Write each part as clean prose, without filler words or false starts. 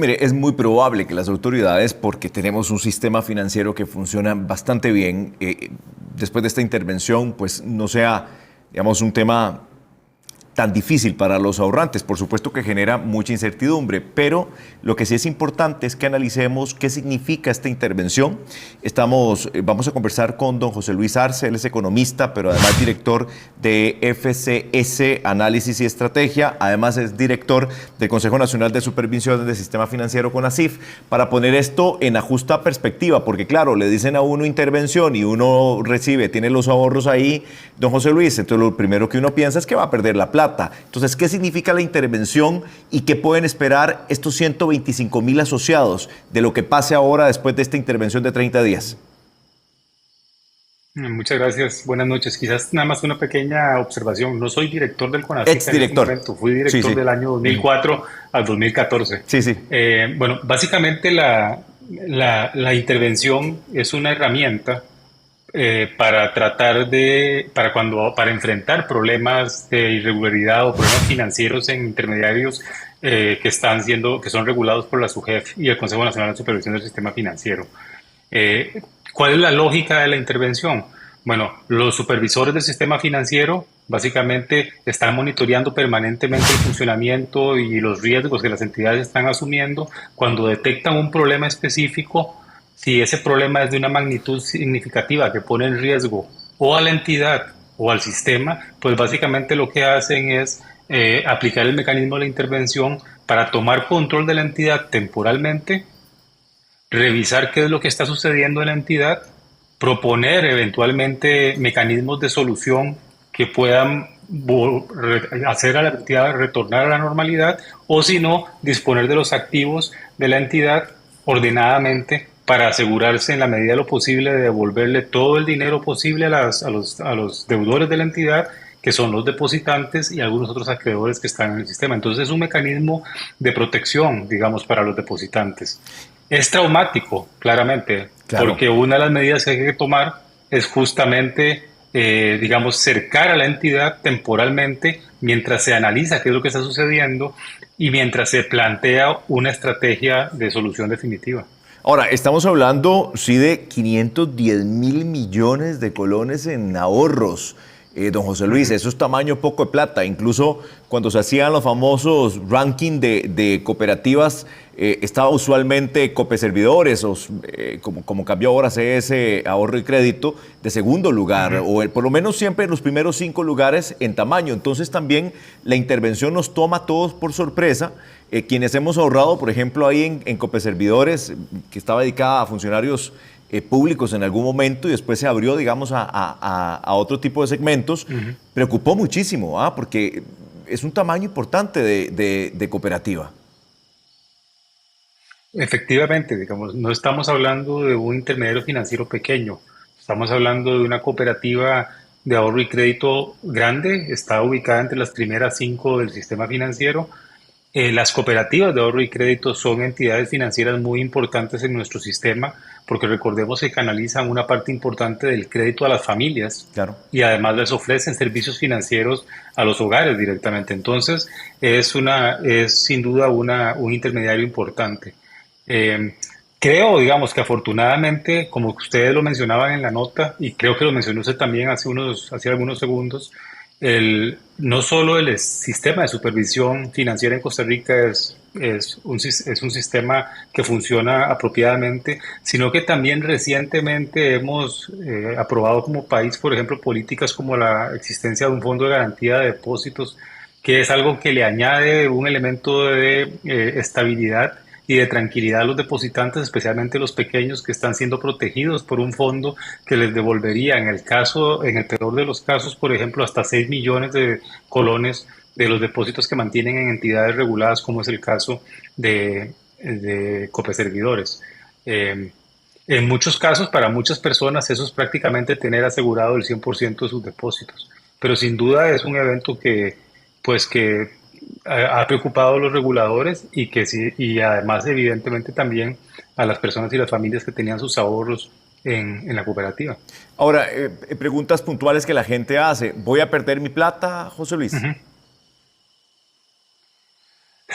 Mire, es muy probable que las autoridades, porque tenemos un sistema financiero que funciona bastante bien, después de esta intervención, pues no sea, digamos, un tema tan difícil para los ahorrantes. Por supuesto que genera mucha incertidumbre, pero lo que sí es importante es que analicemos qué significa esta intervención. Vamos a conversar con don José Luis Arce, él es economista, pero además director de FCS Análisis y Estrategia, además es director del Consejo Nacional de Supervisión del Sistema Financiero CONACYF, para poner esto en justa perspectiva, porque claro, le dicen a uno intervención y uno recibe, tiene los ahorros ahí, don José Luis, entonces lo primero que uno piensa es que va a perder la plata. Entonces, ¿qué significa la intervención y qué pueden esperar estos 125,000 asociados de lo que pase ahora después de esta intervención de 30 días? Muchas gracias, buenas noches. Quizás nada más una pequeña observación. No soy director del CONACYT en este Exdirector. momento, fui Sí, director sí. del año 2004 al 2014. Sí, sí. Bueno, básicamente la intervención es una herramienta para tratar para enfrentar problemas de irregularidad o problemas financieros en intermediarios que son regulados por la SUGEF y el Consejo Nacional de Supervisión del Sistema Financiero. Eh, ¿Cuál es la lógica de la intervención? Bueno, los supervisores del sistema financiero básicamente están monitoreando permanentemente el funcionamiento y los riesgos que las entidades están asumiendo. Cuando detectan un problema específico, si ese problema es de una magnitud significativa que pone en riesgo o a la entidad o al sistema, pues básicamente lo que hacen es aplicar el mecanismo de la intervención para tomar control de la entidad temporalmente, revisar qué es lo que está sucediendo en la entidad, proponer eventualmente mecanismos de solución que puedan hacer a la entidad retornar a la normalidad, o si no, disponer de los activos de la entidad ordenadamente para asegurarse en la medida de lo posible de devolverle todo el dinero posible a los deudores de la entidad, que son los depositantes y algunos otros acreedores que están en el sistema. Entonces es un mecanismo de protección, digamos, para los depositantes. Es traumático, claramente, Claro. porque una de las medidas que hay que tomar es justamente, digamos, cercar a la entidad temporalmente mientras se analiza qué es lo que está sucediendo y mientras se plantea una estrategia de solución definitiva. Ahora, estamos hablando, sí, de 510,000 millones de colones en ahorros. Don José Luis, Ujú. eso es tamaño poco de plata. Incluso cuando se hacían los famosos ranking de cooperativas, estaba usualmente Copeservidores, como cambió ahora CS Ahorro y Crédito, de segundo lugar, Ujú. por lo menos siempre en los primeros 5 lugares en tamaño. Entonces también la intervención nos toma a todos por sorpresa. Quienes hemos ahorrado, por ejemplo, ahí en Copeservidores, que estaba dedicada a funcionarios públicos en algún momento y después se abrió, digamos, a otro tipo de segmentos, Ujú. preocupó muchísimo, porque es un tamaño importante de cooperativa. Efectivamente, digamos, no estamos hablando de un intermediario financiero pequeño, estamos hablando de una cooperativa de ahorro y crédito grande, está ubicada entre las primeras cinco del sistema financiero. Las cooperativas de ahorro y crédito son entidades financieras muy importantes en nuestro sistema porque recordemos que canalizan una parte importante del crédito a las familias Claro. y además les ofrecen servicios financieros a los hogares directamente. Entonces, es sin duda un intermediario importante. Eh, Creo, digamos, que afortunadamente, como ustedes lo mencionaban en la nota, y creo que lo mencionó usted también hace algunos segundos, no solo el sistema de supervisión financiera en Costa Rica es un sistema que funciona apropiadamente, sino que también recientemente hemos aprobado como país, por ejemplo, políticas como la existencia de un fondo de garantía de depósitos, que es algo que le añade un elemento de estabilidad y de tranquilidad a los depositantes, especialmente los pequeños que están siendo protegidos por un fondo que les devolvería, en el peor de los casos, por ejemplo, hasta 6 millones de colones de los depósitos que mantienen en entidades reguladas, como es el caso de Copeservidores. Eh, en muchos casos, para muchas personas, eso es prácticamente tener asegurado el 100% de sus depósitos. Pero sin duda es un evento que ha preocupado a los reguladores y que sí, y además evidentemente también a las personas y las familias que tenían sus ahorros en la cooperativa. Ahora, preguntas puntuales que la gente hace. ¿Voy a perder mi plata, José Luis? Ujú.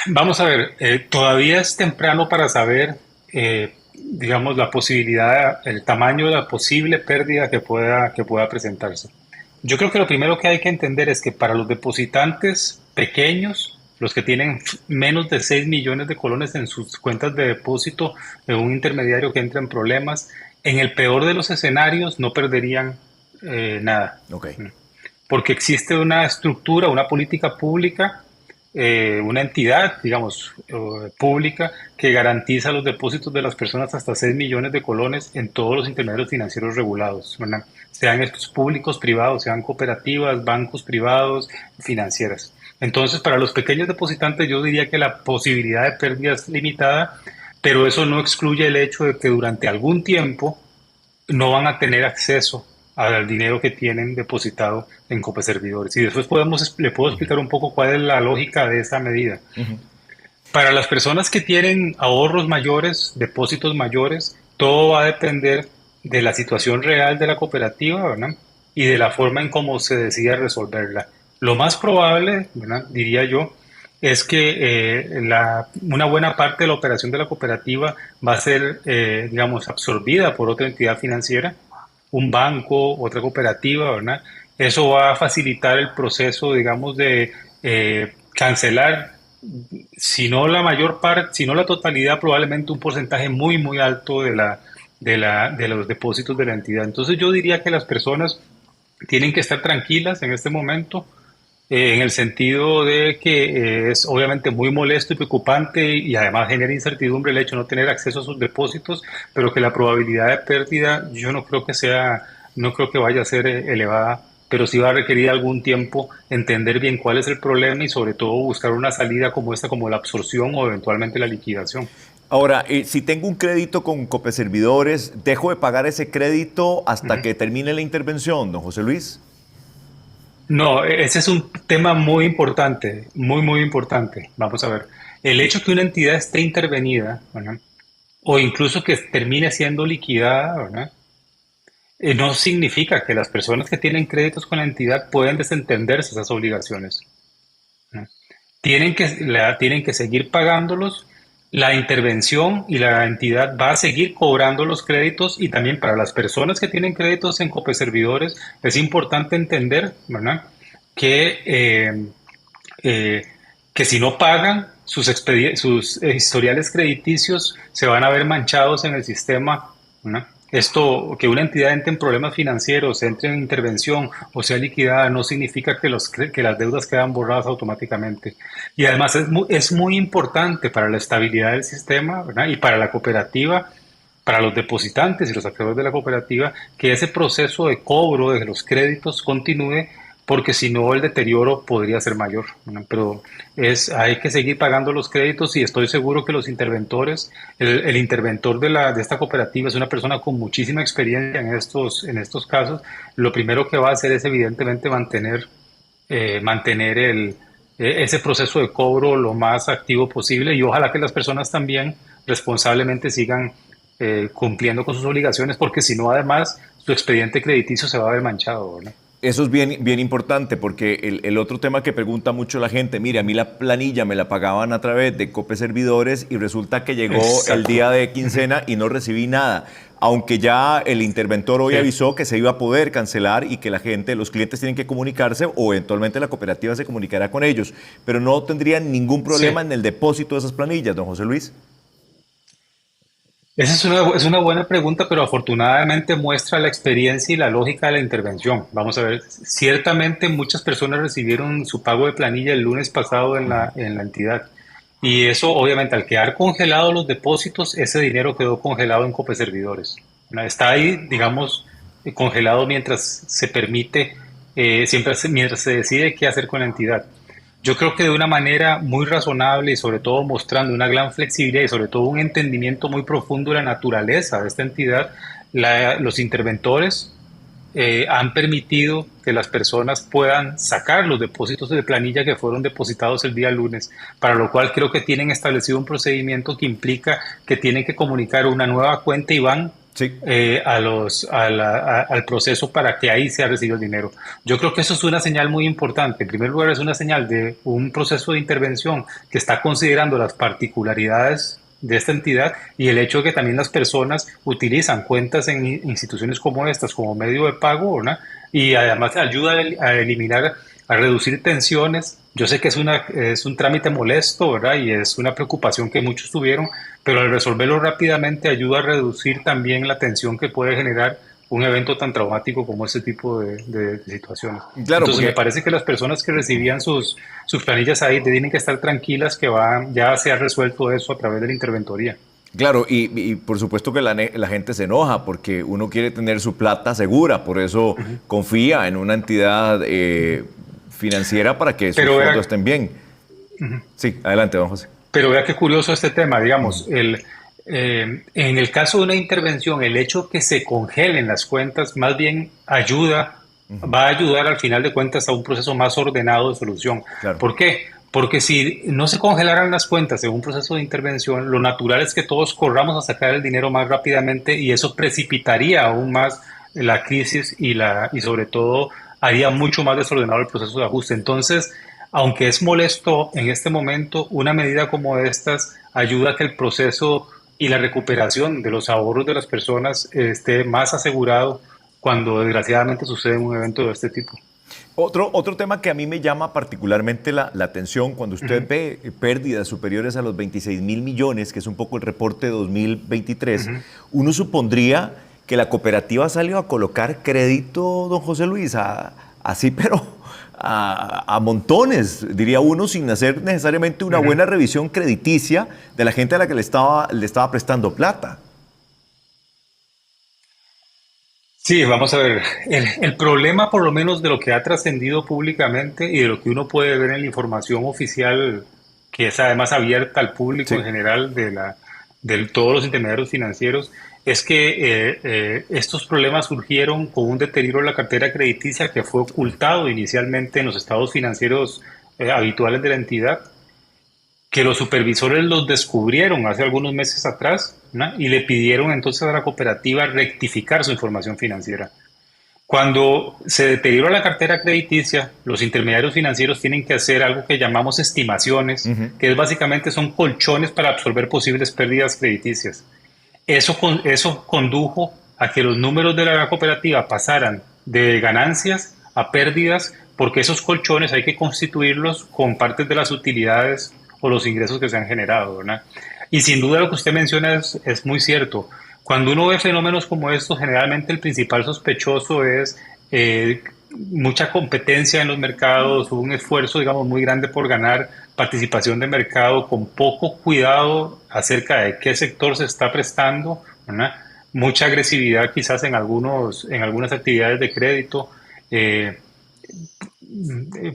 Vamos a ver, todavía es temprano para saber, digamos, la posibilidad, el tamaño de la posible pérdida que pueda presentarse. Yo creo que lo primero que hay que entender es que para los depositantes pequeños, los que tienen menos de 6 millones de colones en sus cuentas de depósito de un intermediario que entra en problemas, en el peor de los escenarios no perderían nada. Ok. Porque existe una estructura, una política pública, una entidad, digamos, pública que garantiza los depósitos de las personas hasta 6 millones de colones en todos los intermediarios financieros regulados, ¿verdad? Sean estos públicos, privados, sean cooperativas, bancos privados, financieras. Entonces, para los pequeños depositantes yo diría que la posibilidad de pérdida es limitada, pero eso no excluye el hecho de que durante algún tiempo no van a tener acceso al dinero que tienen depositado en Copeservidores. Y después le puedo explicar un poco cuál es la lógica de esa medida. Para las personas que tienen ahorros mayores, depósitos mayores, todo va a depender de la situación real de la cooperativa, ¿verdad? Y de la forma en cómo se decida resolverla. Lo más probable, ¿verdad?, diría yo, es que una buena parte de la operación de la cooperativa va a ser, digamos, absorbida por otra entidad financiera, un banco, otra cooperativa, ¿verdad? Eso va a facilitar el proceso, digamos, de cancelar, si no la mayor parte, si no la totalidad, probablemente un porcentaje muy, muy alto de los depósitos de la entidad. Entonces yo diría que las personas tienen que estar tranquilas en este momento, en el sentido de que es obviamente muy molesto y preocupante y además genera incertidumbre el hecho de no tener acceso a sus depósitos, pero que la probabilidad de pérdida yo no creo que sea, no creo que vaya a ser elevada, pero sí va a requerir algún tiempo entender bien cuál es el problema y sobre todo buscar una salida como esta, como la absorción o eventualmente la liquidación. Ahora, si tengo un crédito con Copeservidores, ¿dejo de pagar ese crédito hasta que termine la intervención, don José Luis? No, ese es un tema muy importante, muy, muy importante. Vamos a ver. El hecho que una entidad esté intervenida, ¿verdad?, o incluso que termine siendo liquidada, ¿verdad?, no significa que las personas que tienen créditos con la entidad pueden desentenderse de esas obligaciones, ¿no? Tienen que seguir pagándolos. La intervención y la entidad va a seguir cobrando los créditos y también para las personas que tienen créditos en Copeservidores es importante entender, ¿verdad?, que, eh, que si no pagan, sus historiales crediticios se van a ver manchados en el sistema, ¿no? Esto, que una entidad entre en problemas financieros, entre en intervención o sea liquidada, no significa que las deudas quedan borradas automáticamente. Y además es muy importante para la estabilidad del sistema, ¿verdad?, y para la cooperativa, para los depositantes y los acreedores de la cooperativa, que ese proceso de cobro de los créditos continúe, porque si no el deterioro podría ser mayor, ¿no? Pero hay que seguir pagando los créditos y estoy seguro que los interventores, el interventor de esta cooperativa es una persona con muchísima experiencia en estos casos. Lo primero que va a hacer es evidentemente mantener ese proceso de cobro lo más activo posible y ojalá que las personas también responsablemente sigan cumpliendo con sus obligaciones, porque si no, además, su expediente crediticio se va a ver manchado, ¿no? Eso es bien, bien importante porque el otro tema que pregunta mucho la gente, mire, a mí la planilla me la pagaban a través de Copeservidores y resulta que llegó el Exacto. día de quincena y no recibí nada. Aunque ya el interventor hoy Sí. avisó que se iba a poder cancelar y que la gente, los clientes tienen que comunicarse o eventualmente la cooperativa se comunicará con ellos. Pero no tendrían ningún Sí. problema en el depósito de esas planillas, don José Luis. Esa es una buena pregunta, pero afortunadamente muestra la experiencia y la lógica de la intervención. Vamos a ver, ciertamente muchas personas recibieron su pago de planilla el lunes pasado en la entidad. Y eso, obviamente, al quedar congelados los depósitos, ese dinero quedó congelado en Copeservidores. Está ahí, digamos, congelado mientras se permite, mientras se decide qué hacer con la entidad. Yo creo que de una manera muy razonable y sobre todo mostrando una gran flexibilidad y sobre todo un entendimiento muy profundo de la naturaleza de esta entidad, los interventores han permitido que las personas puedan sacar los depósitos de planilla que fueron depositados el día lunes, para lo cual creo que tienen establecido un procedimiento que implica que tienen que comunicar una nueva cuenta IBAN Sí. al proceso para que ahí se reciba el dinero. Yo creo que eso es una señal muy importante. En primer lugar, es una señal de un proceso de intervención que está considerando las particularidades de esta entidad y el hecho de que también las personas utilizan cuentas en instituciones como estas como medio de pago, ¿verdad? Y además ayuda a eliminar, a reducir tensiones. Yo sé que es un trámite molesto, ¿verdad? Y es una preocupación que muchos tuvieron, pero al resolverlo rápidamente ayuda a reducir también la tensión que puede generar un evento tan traumático como este tipo de situaciones. Claro, Entonces me porque parece que las personas que recibían sus planillas ahí tienen que estar tranquilas que ya se ha resuelto eso a través de la interventoría. claro, y por supuesto que la gente se enoja porque uno quiere tener su plata segura, por eso Ujú. confía en una entidad financiera para que sus Pero fondos vea, estén bien. Sí, adelante, don José. Pero vea qué curioso este tema, Ujú. digamos, en el caso de una intervención, el hecho que se congelen las cuentas más bien va a ayudar al final de cuentas a un proceso más ordenado de solución. Claro. ¿Por qué? Porque si no se congelaran las cuentas en un proceso de intervención, lo natural es que todos corramos a sacar el dinero más rápidamente y eso precipitaría aún más la crisis y sobre todo haría mucho más desordenado el proceso de ajuste. Entonces, aunque es molesto en este momento, una medida como estas ayuda a que el proceso y la recuperación de los ahorros de las personas esté más asegurado cuando desgraciadamente sucede un evento de este tipo. Otro tema que a mí me llama particularmente la atención, cuando usted Ujú, ve pérdidas superiores a los 26.000 millones, que es un poco el reporte de 2023, ujú. uno supondría que la cooperativa salió a colocar crédito, don José Luis, así, pero a montones, diría uno, sin hacer necesariamente una Ujú. buena revisión crediticia de la gente a la que le estaba prestando plata. Sí, vamos a ver. El problema, por lo menos de lo que ha trascendido públicamente y de lo que uno puede ver en la información oficial, que es además abierta al público en Sí. general de todos los intermediarios financieros, es que estos problemas surgieron con un deterioro de la cartera crediticia que fue ocultado inicialmente en los estados financieros habituales de la entidad, que los supervisores los descubrieron hace algunos meses atrás, ¿no? Y le pidieron entonces a la cooperativa rectificar su información financiera. Cuando se deteriora la cartera crediticia, los intermediarios financieros tienen que hacer algo que llamamos estimaciones, Ujú. que es básicamente son colchones para absorber posibles pérdidas crediticias. Eso condujo a que los números de la cooperativa pasaran de ganancias a pérdidas, porque esos colchones hay que constituirlos con partes de las utilidades o los ingresos que se han generado, ¿verdad? Y sin duda lo que usted menciona es muy cierto. Cuando uno ve fenómenos como estos, generalmente el principal sospechoso es mucha competencia en los mercados, un esfuerzo, digamos, muy grande por ganar participación de mercado, con poco cuidado acerca de qué sector se está prestando, ¿verdad? Mucha agresividad quizás en algunas actividades de crédito, eh,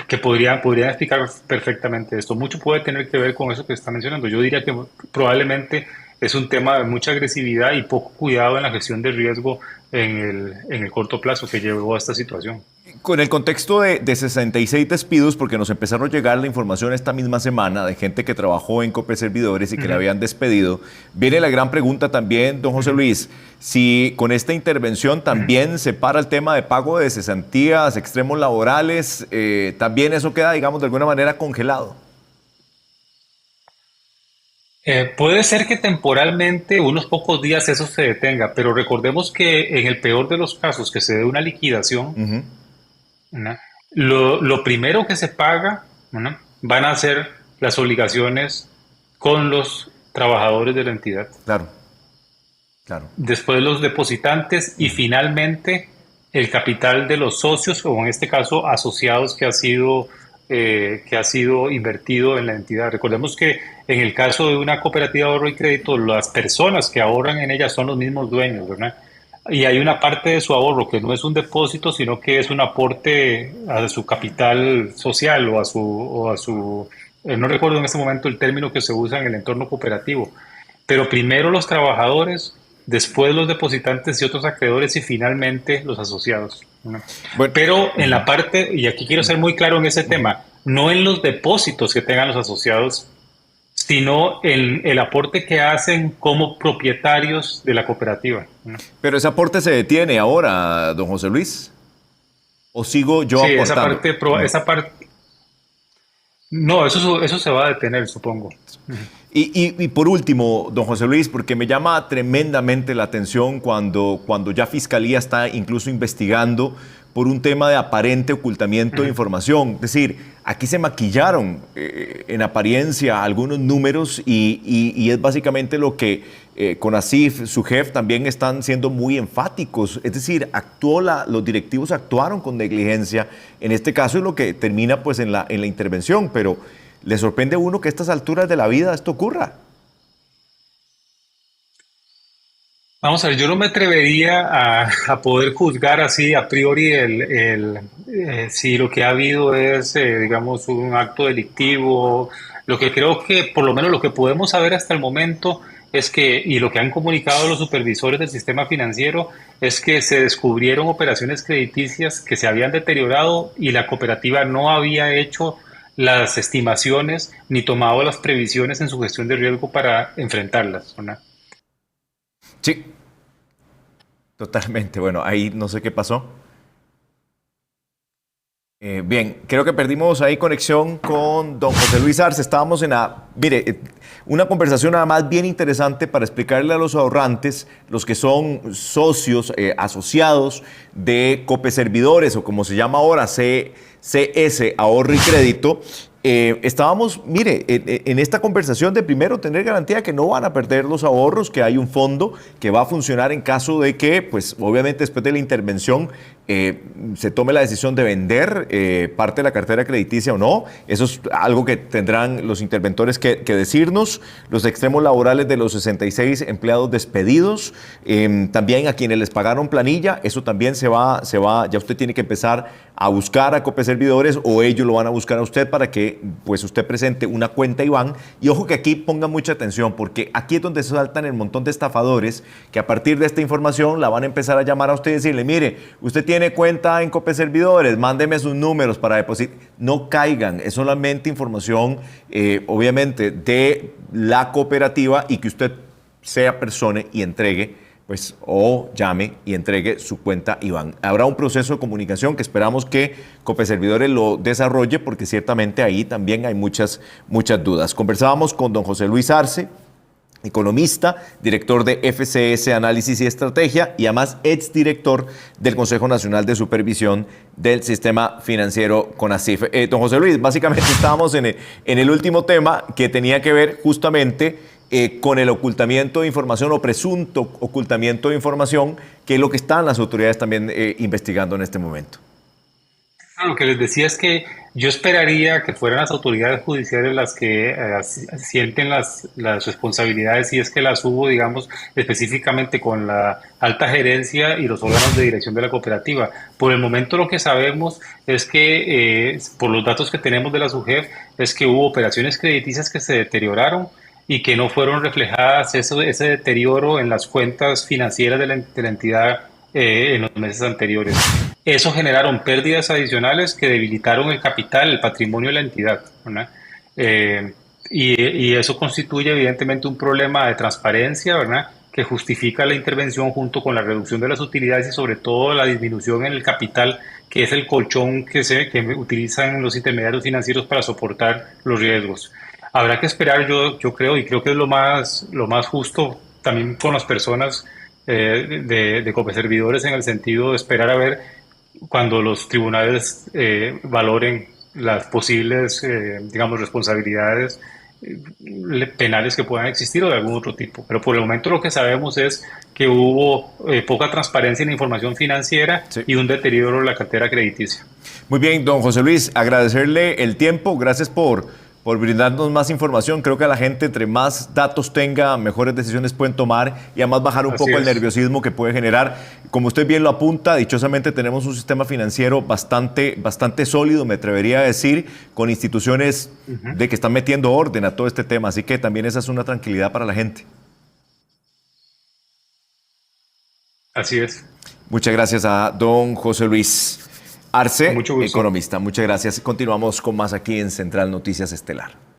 que podrían explicar perfectamente esto. Mucho puede tener que ver con eso que está mencionando. Yo diría que probablemente es un tema de mucha agresividad y poco cuidado en la gestión de riesgo en el corto plazo que llevó a esta situación. Con el contexto de 66 despidos, porque nos empezaron a llegar la información esta misma semana de gente que trabajó en Cope Servidores y que le Ujú, habían despedido, viene la gran pregunta también, don José ujú. Luis, si con esta intervención Ujú. también se para el tema de pago de cesantías, extremos laborales, también eso queda, digamos, de alguna manera congelado. Puede ser que temporalmente, unos pocos días, eso se detenga, pero recordemos que en el peor de los casos que se dé una liquidación, Ujú. ¿no? Lo primero que se paga, ¿no? Van a ser las obligaciones con los trabajadores de la entidad, Claro, claro. después los depositantes y finalmente el capital de los socios o en este caso asociados que ha sido invertido en la entidad. Recordemos que en el caso de una cooperativa de ahorro y crédito, las personas que ahorran en ella son los mismos dueños, ¿verdad? Y hay una parte de su ahorro que no es un depósito, sino que es un aporte a su capital social no recuerdo en este momento el término que se usa en el entorno cooperativo, pero primero los trabajadores, después los depositantes y otros acreedores y finalmente los asociados, ¿no? Bueno, Pero en ujú, la parte, y aquí quiero ser muy claro en ese tema, no en los depósitos que tengan los asociados sino en el aporte que hacen como propietarios de la cooperativa, ¿no? Pero ese aporte se detiene ahora, don José Luis, ¿o sigo yo Sí, aportando? esa parte, no, eso se va a detener, supongo. Y por último, don José Luis, porque me llama tremendamente la atención cuando ya Fiscalía está incluso investigando por un tema de aparente ocultamiento de Ujú. información. Es decir, aquí se maquillaron en apariencia algunos números y es básicamente lo que CONACYF, su jefe, también están siendo muy enfáticos. Es decir, los directivos actuaron con negligencia. En este caso es lo que termina pues en la intervención, pero ¿le sorprende a uno que a estas alturas de la vida esto ocurra? Vamos a ver, yo no me atrevería a poder juzgar así a priori si lo que ha habido es, digamos, un acto delictivo. Lo que creo que, por lo menos lo que podemos saber hasta el momento es que, y lo que han comunicado los supervisores del sistema financiero, es que se descubrieron operaciones crediticias que se habían deteriorado y la cooperativa no había hecho las estimaciones ni tomado las previsiones en su gestión de riesgo para enfrentarlas, ¿no? Sí, totalmente. Bueno, ahí no sé qué pasó. Bien, creo que perdimos ahí conexión con don José Luis Arce. Estábamos mire, una conversación nada más bien interesante para explicarle a los ahorrantes, los que son socios, asociados de Cope Servidores o como se llama ahora, CS, Ahorro y Crédito. Estábamos, mire, en esta conversación de primero tener garantía que no van a perder los ahorros, que hay un fondo que va a funcionar en caso de que, pues obviamente después de la intervención, se tome la decisión de vender parte de la cartera crediticia o no. Eso es algo que tendrán los interventores que decirnos. Los extremos laborales de los 66 empleados despedidos, también a quienes les pagaron planilla, eso también se va, ya usted tiene que empezar a buscar a Cope Servidores o ellos lo van a buscar a usted para que pues usted presente una cuenta IBAN. Y ojo que aquí ponga mucha atención porque aquí es donde se saltan el montón de estafadores que a partir de esta información la van a empezar a llamar a usted y decirle, mire, usted tiene cuenta en Cope Servidores, mándeme sus números para depositar. No caigan, es solamente información obviamente de la cooperativa y que usted sea persona y entregue pues o llame y entregue su cuenta IBAN. Habrá un proceso de comunicación que esperamos que Cope Servidores lo desarrolle porque ciertamente ahí también hay muchas dudas. Conversábamos con don José Luis Arce, economista, director de FCS Análisis y Estrategia y además exdirector del Consejo Nacional de Supervisión del Sistema Financiero CONACYF. Don José Luis, básicamente estábamos en el último tema que tenía que ver justamente con el ocultamiento de información o presunto ocultamiento de información, que es lo que están las autoridades también investigando en este momento. Lo que les decía es que yo esperaría que fueran las autoridades judiciales las que sienten las responsabilidades, si es que las hubo, digamos, específicamente con la alta gerencia y los órganos de dirección de la cooperativa. Por el momento lo que sabemos es que, por los datos que tenemos de la SUGEF, es que hubo operaciones crediticias que se deterioraron y que no fueron reflejadas ese deterioro en las cuentas financieras de la entidad en los meses anteriores. Eso generaron pérdidas adicionales que debilitaron el capital, el patrimonio de la entidad, ¿verdad? Eh, y eso constituye evidentemente un problema de transparencia, ¿verdad? Que justifica la intervención junto con la reducción de las utilidades y sobre todo la disminución en el capital, que es el colchón que utilizan los intermediarios financieros para soportar los riesgos. Habrá que esperar, yo creo, y creo que es lo más justo también con las personas de Copeservidores en el sentido de esperar a ver cuando los tribunales valoren las posibles, digamos, responsabilidades penales que puedan existir o de algún otro tipo. Pero por el momento lo que sabemos es que hubo poca transparencia en la información financiera Sí. y un deterioro en la cartera crediticia. Muy bien, don José Luis, agradecerle el tiempo, gracias por brindarnos más información. Creo que a la gente, entre más datos tenga, mejores decisiones pueden tomar y además bajar un Así poco el es. nerviosismo que puede generar. Como usted bien lo apunta, dichosamente tenemos un sistema financiero bastante sólido, me atrevería a decir, con instituciones Ujú. de que están metiendo orden a todo este tema. Así que también esa es una tranquilidad para la gente. Así es. Muchas gracias a don José Luis Con Arce, mucho gusto. economista. Muchas gracias. Continuamos con más aquí en Central Noticias Estelar.